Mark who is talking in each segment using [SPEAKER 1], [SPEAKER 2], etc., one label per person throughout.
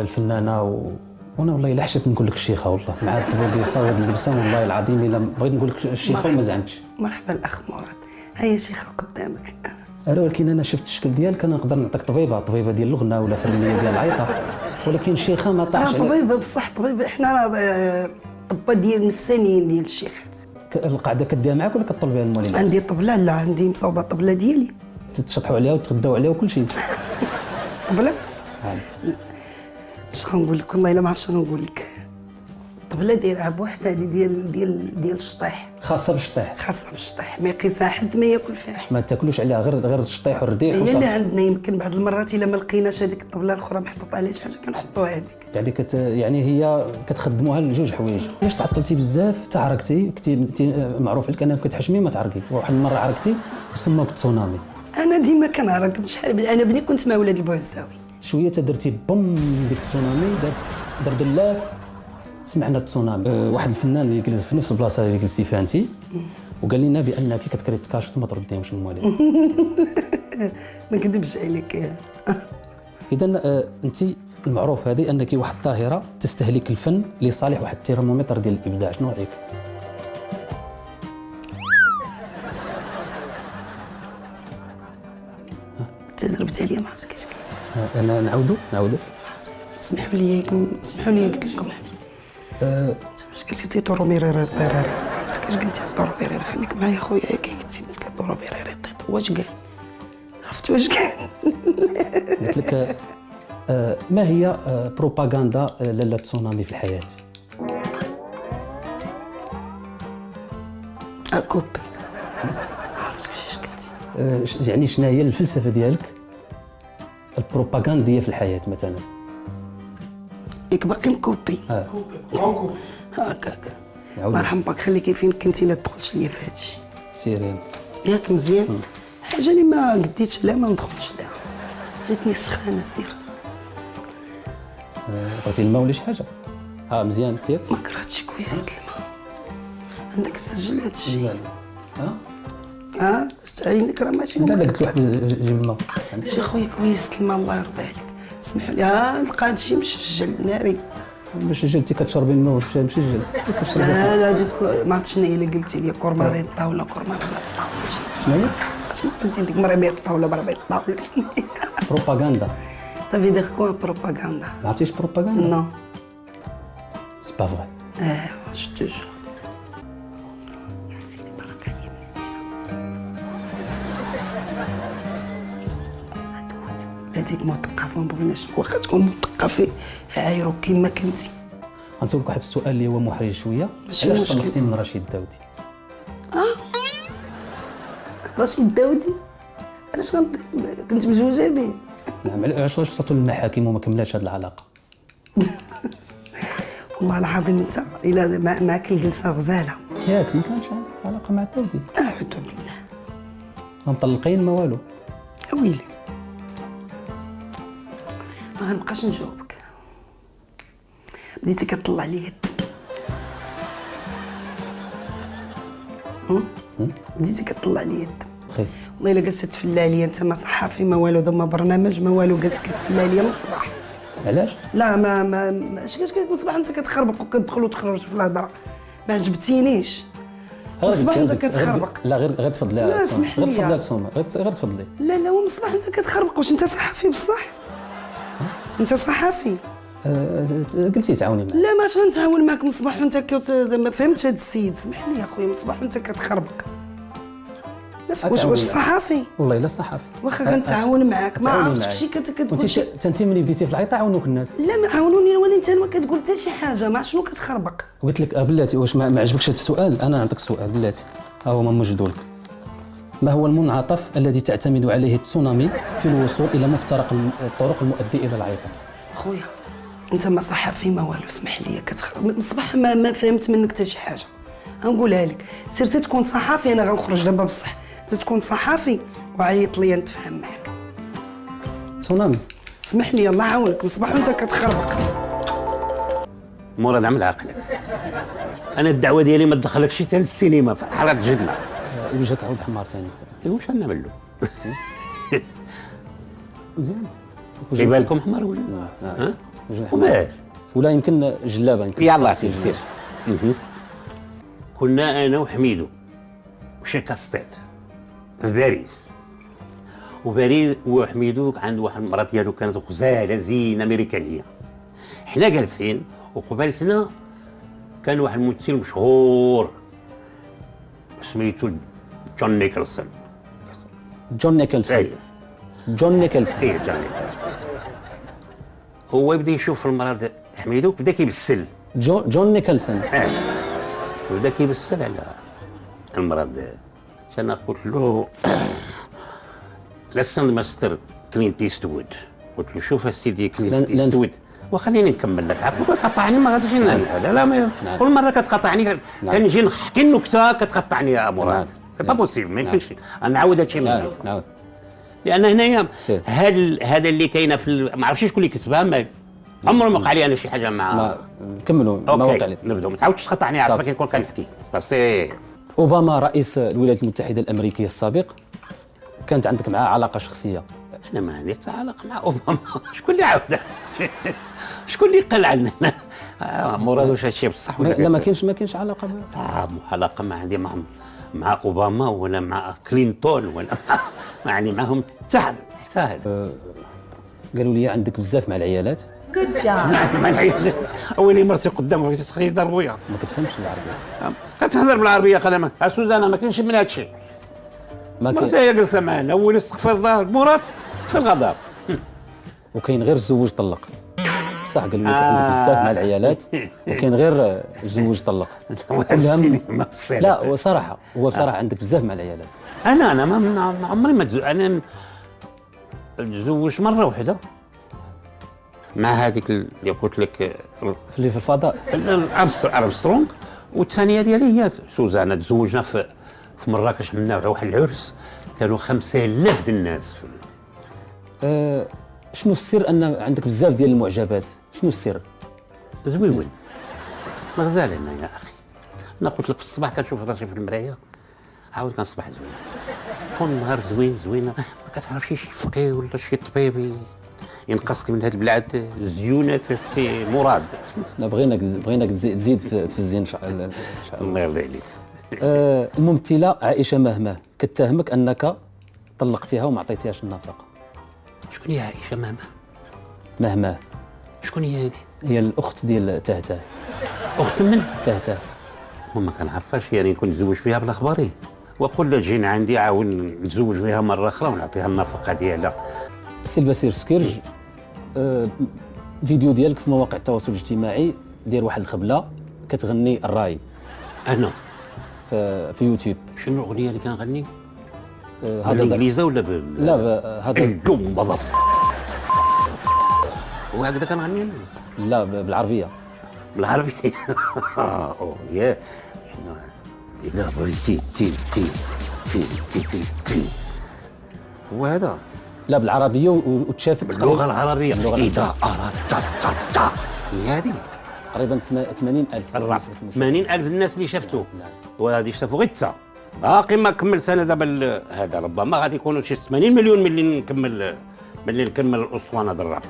[SPEAKER 1] الفنانه وانا والله الا حشيت نقول لك الشيخه والله مع الطبوقيصه وهاد اللبسه والله العظيم الا بغيت نقول لك الشيخه وما زعمتش.
[SPEAKER 2] مرحبا الاخ مراد، هيا شيخه قدامك.
[SPEAKER 1] ولكن انا شفت الشكل ديالك انا نقدر نعطيك طبيبه ديال الغنى ولا فنيه ديال العيطه، ولكن الشيخه ما طاحش.
[SPEAKER 2] طبيبه بصح طبيبه، احنا طبا ديال نفسانيين ديال الشيخات.
[SPEAKER 1] القعده كديها معاك ولا كطلبيها للمولين؟
[SPEAKER 2] عندي طبله، لا عندي مصوبه طبله ديالي
[SPEAKER 1] تتشطحوا عليها وتغداو عليها وكل شيء.
[SPEAKER 2] طبله اش غنقول لك، والله الا ما عرفتش شنو نقول لك. طبله دايرها بوحدها ديال الشطيح،
[SPEAKER 1] خاصه بالشطيح،
[SPEAKER 2] خاصه بالشطيح، ما يقيسها حد ما ياكل فيها،
[SPEAKER 1] ما تاكلوش عليها غير الشطيح والرديح
[SPEAKER 2] هي
[SPEAKER 1] وصافي.
[SPEAKER 2] اللي عندنا يمكن بعض المرات الا ما لقيناش هذيك الطبله الاخرى محطوط عليها شي حاجه كنحطوها هذيك.
[SPEAKER 1] يعني يعني هي كتخدموها لجوج حوايج. علاش تعطلتي بزاف حتى عرقتي؟ كنتي معروف عليك انك كتحشمي ما تعرقي، وواحد المره عرقتي وسموك تسونامي.
[SPEAKER 2] انا ديما كنعرق شحال، انا بني كنت مع ولاد البوعزاوي
[SPEAKER 1] شويه درتي بوم ديك التسونامي دار دلاف سمعنا التسونامي. واحد الفنان اللي جلس في نفس البلاصه اللي جلستي فيها انت وقال لنا بانك كتكري التكاشط وما ترديهمش للموالين.
[SPEAKER 2] ما نكذبش عليك.
[SPEAKER 1] اذا انت المعروف هذه انك واحد الظاهره تستهلك الفن لصالح واحد الترمومتر ديال الابداع، شنو رايك؟
[SPEAKER 2] تجربتي عليا ما عرفت كيفاش قلت.
[SPEAKER 1] انا نعاودو
[SPEAKER 2] اسمحوا لي قلت لكم باش قلتي طورو ميريري طيريري، عرفت كيفاش قلتي طورو ميريري، خليك معايا خويا كي قلتي لك طورو ميريري طيط. واش قال؟ عرفت واش قال؟
[SPEAKER 1] قلت لك ما هي بروباغندا لاله تسونامي في الحياه؟
[SPEAKER 2] كوب. عرفت كيفاش قلتي؟
[SPEAKER 1] يعني شنو هي الفلسفه ديالك البروباغنديه في الحياه مثلا؟
[SPEAKER 2] ياك باقي مكوبي. كوبي هكاك. الله يرحم باك، خليكي فين كنتي لا تدخلش ليا في هادشي.
[SPEAKER 1] سيرين
[SPEAKER 2] ياك مزيان. حاجه اللي ما قديتش لها ما ندخلش لها، جاتني سخانه سير.
[SPEAKER 1] بغيتي الماء ولا شي حاجه؟ مزيان سير.
[SPEAKER 2] ما كرهتش كويس الماء. عندك تسجل هادشي؟ عينك راه ماشي
[SPEAKER 1] لا قلت لواحد جيب الماء.
[SPEAKER 2] شي خويا كويس الماء الله يرضي عليك. اسمحوا لي لقى هادشي مسجل ناري.
[SPEAKER 1] باش جلتي كتشربي الماء مسجل كتشربي.
[SPEAKER 2] لا دوك ما عرفتش شنو هي اللي قلتي لي، كورمارين الطاوله كورمارين الطاوله.
[SPEAKER 1] شنو هي؟
[SPEAKER 2] شنو قلتي ديك مربيه الطاوله مربيه الطاوله؟
[SPEAKER 1] بروباغندا.
[SPEAKER 2] صافي دير كوا بروباغندا.
[SPEAKER 1] ما عرفتيش بروباغندا؟
[SPEAKER 2] نو
[SPEAKER 1] سي با فغي.
[SPEAKER 2] جو تو جور. هذيك مثقفه ما بغيناش، واخا تكون مثقفه عايرو كيما كنتي.
[SPEAKER 1] غنسولك واحد السؤال اللي هو محرج شويه، علاش طلقتي من رشيد داودي؟
[SPEAKER 2] رشيد داودي علاش كنت مزوجه به؟
[SPEAKER 1] نعم، علاش وصلتوا للمحاكم وما كملاتش هذه العلاقه؟
[SPEAKER 2] والله العظيم انت الا معك الجلسه غزاله.
[SPEAKER 1] ياك ما كانش عندك علاقه مع داودي؟
[SPEAKER 2] اعوذ بالله.
[SPEAKER 1] مطلقين ما والو؟
[SPEAKER 2] ويلي ما غنبقاش نجاوبك. بديتي كطلع لي يد. بديتي كطلع لي يد.
[SPEAKER 1] خير
[SPEAKER 2] والله الا جالسه تفلا عليا انت، ما صحافي ما والو، ضم برنامج ما والو، جالس كتفلا عليا من الصباح.
[SPEAKER 1] علاش؟
[SPEAKER 2] لا ما اش كاش من الصباح انت كتخربق وكتدخل وتخرج في الهضره، ما عجبتينيش. الصباح انت كتخربق.
[SPEAKER 1] لا غير تفضلي.
[SPEAKER 2] لا اسمح لي.
[SPEAKER 1] غير تفضلي تسوما، غير تفضلي.
[SPEAKER 2] لا ومن الصباح انت كتخربق. واش انت صحافي بصح؟ انت صحافي؟
[SPEAKER 1] قلتي تعاوني معايا.
[SPEAKER 2] لا ماش غنتعاون معاك من الصباح وانت ما فهمتش هذا السيد. سمح لي يا خويا، من الصباح وانت كتخربق. واش صحافي؟
[SPEAKER 1] والله الا صحافي.
[SPEAKER 2] واخا غنتعاون معاك ما عرفتش شي كتقول شي.
[SPEAKER 1] انت ملي بديتي في العيطه عاونوك الناس.
[SPEAKER 2] لا ما عاونوني، وانا انت ما كتقول حتى شي حاجه، ما شنو كتخربق.
[SPEAKER 1] قلت لك بلاتي واش ما عجبكش هذا السؤال؟ انا نعطيك السؤال بلاتي، ها هو موجود لك. ما هو المنعطف الذي تعتمد عليه التسونامي في الوصول الى مفترق الطرق المؤدي الى العيطه؟
[SPEAKER 2] خويا انت ما صحافي ما والو، اسمح لي من الصباح ما فهمت منك حتى شي حاجه. غنقولها لك، سير تكون صحافي، انا غنخرج دابا بصح تكون صحافي وعيط لي نتفاهم معاك.
[SPEAKER 1] تسونامي
[SPEAKER 2] اسمح لي الله يعاونك، من الصباح وانت كتخربق.
[SPEAKER 3] مراد عمل عقلك. انا الدعوه ديالي ما تدخلكش حتى للسينما في حاره جدنا.
[SPEAKER 1] وجهك عاود حمار ثاني.
[SPEAKER 3] واش غنعمل له؟
[SPEAKER 1] مزيان.
[SPEAKER 3] جايبها لكم حمار ولا؟
[SPEAKER 1] جوج حمار.
[SPEAKER 3] وماش
[SPEAKER 1] ولا يمكن جلابه يمكن
[SPEAKER 3] يلا سير. كنا انا وحميدو وشي كاستيل في باريس، وباريس وحميدو عنده واحد المراه ديالو كانت غزاله زينه امريكانيه. حنا جالسين وقبالتنا كان واحد الممثل مشهور سميتو جون نيكلسون.
[SPEAKER 1] جون نيكلسون.
[SPEAKER 3] اي
[SPEAKER 1] جون نيكلسون.
[SPEAKER 3] اي جون نيكلسون. هو بدا يشوف المراه حميدو، بدا كيبسل.
[SPEAKER 1] جون نيكلسون.
[SPEAKER 3] وبدا كيبسل على المرض. انا قلت له لا ستاند ماستر كلينت ايستوود، قلت له شوف السيدي كلينت ايستوود وخليني نكمل لك. عفوا كتقطعني ما غاديش هذا لا ما كل مره كتقطعني كنجي نحكي النكته كتقطعني يا مراد. سي با بوسيبل، ما يمكنش نعاود هادشي من جديد. لان هنايا هذا اللي كاينه في ما عرفتش شكون اللي كتبها، ما عمره ما وقع لي انا شي حاجه مع
[SPEAKER 1] كملوا ما وقع لي.
[SPEAKER 3] نبداو، ما تعاودش تقطعني، عارفه كي نكون كنحكي بس.
[SPEAKER 1] اوباما رئيس الولايات المتحده الامريكيه السابق، كانت عندك معاه علاقه شخصيه؟
[SPEAKER 3] انا ما عندي حتى علاقه مع اوباما. شكون اللي عاود شكون اللي قال عندنا مراد واش هادشي بصح ولا
[SPEAKER 1] لا؟ ما كاينش علاقه
[SPEAKER 3] علاقه ما عندي مع اوباما ولا مع كلينتون ولا يعني معهم حتى
[SPEAKER 1] قالوا لي عندك بزاف مع العيالات.
[SPEAKER 4] Good job.
[SPEAKER 3] مع العيالات اولي مرسي قدامهم تسخي يضربويا.
[SPEAKER 1] ما كتفهمش العربيه.
[SPEAKER 3] كتهضر بالعربيه قال سوزانا ما كاينش من هادشي. مرسي هي جالسه معنا اول استغفر الله مرات في الغضب.
[SPEAKER 1] وكاين غير الزوج طلق. صح قال لك عندك بزاف مع العيالات وكاين غير الزوج طلق. لا وصراحه هو بصراحه عندك بزاف مع العيالات.
[SPEAKER 3] انا ما عمري ما انا تزوجت مره واحده مع هذيك اللي قلت لك
[SPEAKER 1] في الفضاء
[SPEAKER 3] ارمسترونغ، والثانيه ديالي هي سوزانا. تزوجنا في مراكش، منا واحد العرس كانوا 5000 د الناس.
[SPEAKER 1] شنو السر ان عندك بزاف ديال المعجبات؟ شنو السر؟
[SPEAKER 3] زوين مغزال انا يا اخي. انا قلت لك في الصباح كنشوف راسي في المرايه عاود كنصبح زوين، كل نهار زوينه. ما كتعرفش شي فقيه ولا شي طبيب ينقص لي من هاد البلاد زيونات السي مراد.
[SPEAKER 1] لا بغيناك تزيد في الزين
[SPEAKER 3] الله يرضي عليك.
[SPEAKER 1] الممثله عائشه مهمه كتهمك انك طلقتيها وما عطيتيهاش النفقه.
[SPEAKER 3] شكون هي عائشه
[SPEAKER 1] مهمه؟
[SPEAKER 3] شكون هي هذه؟
[SPEAKER 1] هي الاخت ديال تهته.
[SPEAKER 3] اخت من
[SPEAKER 1] تهته؟
[SPEAKER 3] وما كنعرفهاش، يعني كنت نتزوج فيها بالاخباري وقول له جينا عندي عاود نتزوج فيها مره اخرى ونعطيها النفقه ديالها.
[SPEAKER 1] سي البصير سكيرج، فيديو ديالك في مواقع التواصل الاجتماعي داير واحد الخبله كتغني الراي.
[SPEAKER 3] انا
[SPEAKER 1] في يوتيوب.
[SPEAKER 3] شنو الاغنيه اللي كنغني؟
[SPEAKER 1] هذا
[SPEAKER 3] بالانجليزيه ولا
[SPEAKER 1] لا هذا
[SPEAKER 3] اليوم بالضبط. وهكذا كنغني انا؟
[SPEAKER 1] لا بالعربيه.
[SPEAKER 3] بالعربيه. يا إذا بغيتي تي تي تي تي تي تي هو هذا.
[SPEAKER 1] لا بالعربيه وتشافت
[SPEAKER 3] باللغه العربيه. إذا أردت تا هي هذه
[SPEAKER 1] تقريبا 80,000.
[SPEAKER 3] 80,000 الناس اللي شافتوه، وهذه شافوا غير تا باقي ما كملت انا دابا. هذا ربما غادي يكونوا شي 80 مليون ملي نكمل الاسطوانه د الراب.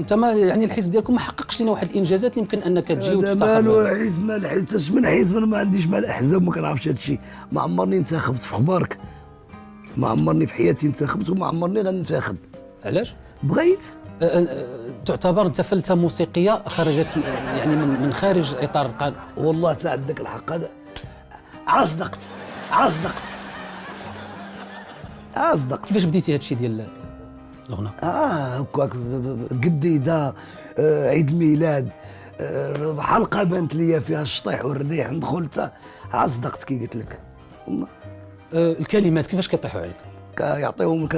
[SPEAKER 1] انت ما يعني الحزب ديالكم ما حققش لنا واحد الانجازات اللي يمكن انك تجي وتفتخر بها.
[SPEAKER 2] مالو حزب مال حيت من حزب انا ما عنديش مع الاحزاب، ما كنعرفش هذا الشيء. ما عمرني انتخبت في اخبارك، ما عمرني في حياتي انتخبت وما عمرني غننتخب.
[SPEAKER 1] علاش؟
[SPEAKER 2] بغيت.
[SPEAKER 1] تعتبر انت فلته موسيقيه خرجت يعني من خارج اطار القانون.
[SPEAKER 2] والله تا عندك الحق، هذا عصدقت.
[SPEAKER 1] كيفاش بديتي هذا الشيء ديال الغناء؟
[SPEAKER 2] هكاك قديده، عيد ميلاد، حلقه بانت لي فيها الشطيح والرديح، ندخل عصدقت كي قلت لك والله.
[SPEAKER 1] الكلمات كيفاش كيطيحوا عليك؟
[SPEAKER 2] يعطيهم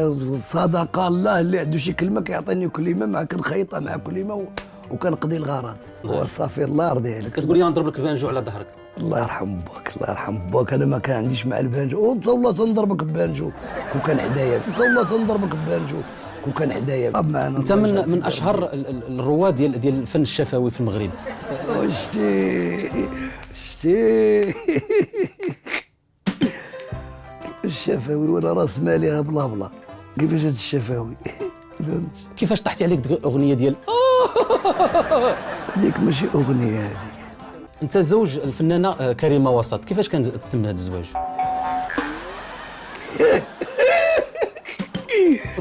[SPEAKER 2] صدقه الله، اللي عنده شي كلمه كيعطيني كلمه مع كنخيطها مع كلمه وكنقضي الغرض وصافي. الله يرضي عليك.
[SPEAKER 1] كتقول لي نضرب لك البانجو على ظهرك.
[SPEAKER 2] الله يرحم باك، الله يرحم باك. انا ما كان عنديش مع البانجو، وانت والله تنضربك ببانجو كون كان حدايا، انت والله تنضربك ببانجو كون كان حدايا.
[SPEAKER 1] انت من اشهر الرواد ديال الفن الشفوي في المغرب.
[SPEAKER 2] شتي الشفوي ولا راس مالها بلا كيفاش هاد الشفاوي؟ فهمت؟
[SPEAKER 1] كيفاش طحتي عليك الاغنيه ديال
[SPEAKER 2] هذيك ماشي اغنيه هذيك.
[SPEAKER 1] انت زوج الفنانه كريمه وسط، كيفاش كان تم هذا الزواج؟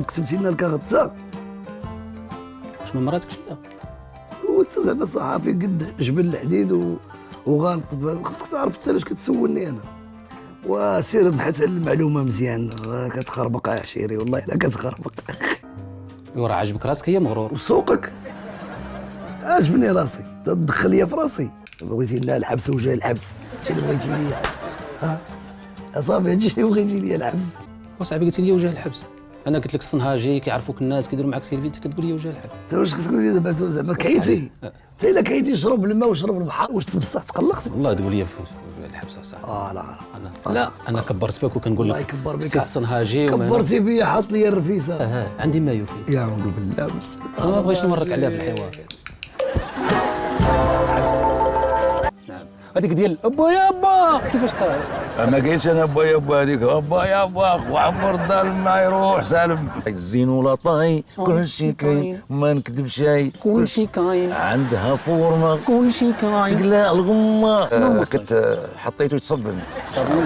[SPEAKER 2] كتبتي لنا الكارطه
[SPEAKER 1] واش من مراتك شي؟
[SPEAKER 2] وانت زعما صحافي قد جبل الحديد وغالط، خاصك تعرف انت علاش كتسولني انا. وسير ابحث على المعلومه مزيان، كتخربق عشيري والله الا كتخربق.
[SPEAKER 1] وراه عاجبك راسك هي مغرور.
[SPEAKER 2] وسوقك عاجبني راسي، تدخل ليا في راسي. بغيتي لنا الحبس وجاي الحبس، شنو اللي بغيتي ليا؟ ها اصاحبي هادشي اللي بغيتي ليا الحبس.
[SPEAKER 1] وصاحبي قلت لي وجه الحبس، انا قلت لك الصنهاجي كيعرفوك الناس كيديروا معك سيلفي، انت كتقول لي وجه الحبس.
[SPEAKER 2] انت واش كتقول لي دابا زعما كيتي؟ انت الا كيتي شرب الماء وشرب البحر، واش بصح تقلقت؟
[SPEAKER 1] والله تقول لي في الحبس اصاحبي.
[SPEAKER 2] لا
[SPEAKER 1] لا انا كبرت بك وكنقول
[SPEAKER 2] الله
[SPEAKER 1] لك
[SPEAKER 2] يكبر بك.
[SPEAKER 1] السي الصنهاجي
[SPEAKER 2] كبرتي بيا، حاط لي الرفيسه.
[SPEAKER 1] عندي ما يكفي.
[SPEAKER 2] يا اعوذ بالله.
[SPEAKER 1] انا ما بغيتش نورك عليها في الحوار. نعم هذيك ديال ابا يا ابا كيفاش ترى؟
[SPEAKER 4] ما قايلش انا با يا با هذيك با يا با وعمر الظالم ما يروح سالم الزين ولا طاي كل شيء كاين ما نكذب شيء
[SPEAKER 1] كل شيء كاين
[SPEAKER 4] عندها فورمه
[SPEAKER 1] كل شيء كاين.
[SPEAKER 4] تقلع الغمه كنت حطيته يتصبن
[SPEAKER 1] صابون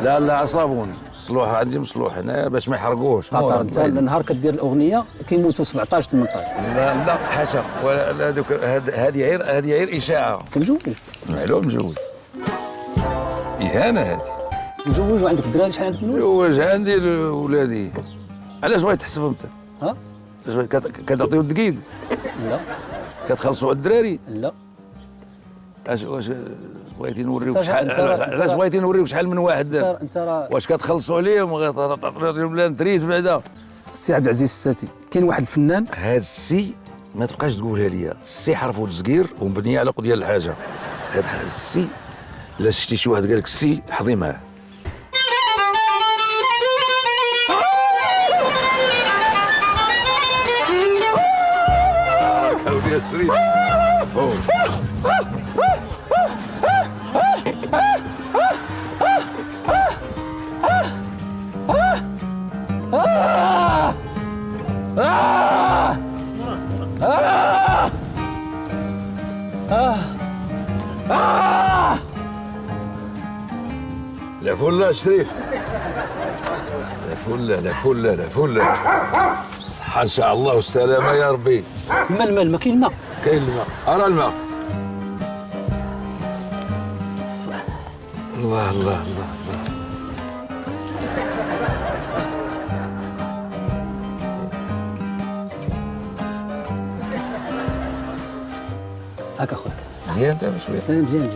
[SPEAKER 4] لا صابون الصلوح عندي مصلوح هنا باش ما يحرقوش.
[SPEAKER 1] خاطر انت النهار كدير الاغنيه كيموتوا 17 18.
[SPEAKER 4] لا حاشا ولا هذوك هذه غير اشاعه.
[SPEAKER 1] انت مجوج؟
[SPEAKER 4] معلوم مجوج اهانه هذه.
[SPEAKER 1] مجوج وعندك الدراري، شحال عندك من ولد؟
[SPEAKER 4] جوج عندي ولادي. علاش بغيت تحسب انت؟
[SPEAKER 1] ها؟
[SPEAKER 4] كتعطيو الدقيق
[SPEAKER 1] لا
[SPEAKER 4] كتخلصوا على الدراري؟
[SPEAKER 1] لا.
[SPEAKER 4] واش بغيتي نوريوك شحال؟ علاش بغيتي نوريوك شحال من واحد؟
[SPEAKER 1] انت راه
[SPEAKER 4] واش كتخلصوا عليهم وغتعطيهم لنا تريت بعدا؟
[SPEAKER 1] السي عبد العزيز الساتي كاين واحد الفنان
[SPEAKER 4] هاد السي ما تبقاش تقولها ليا، السي حرفو الصغير ومبنيه على قضيه الحاجه. هاد السي الا شفتي شي واحد قال لك السي حظي معاه. يا سرير لا فله شريف، لا فله الصحة ان شاء الله والسلامة يا ربي.
[SPEAKER 1] الماء كاين الماء.
[SPEAKER 4] كاين الماء، أرى الماء. الله
[SPEAKER 1] هاك اخوك
[SPEAKER 4] مزيان دابا شويه.
[SPEAKER 1] مزيان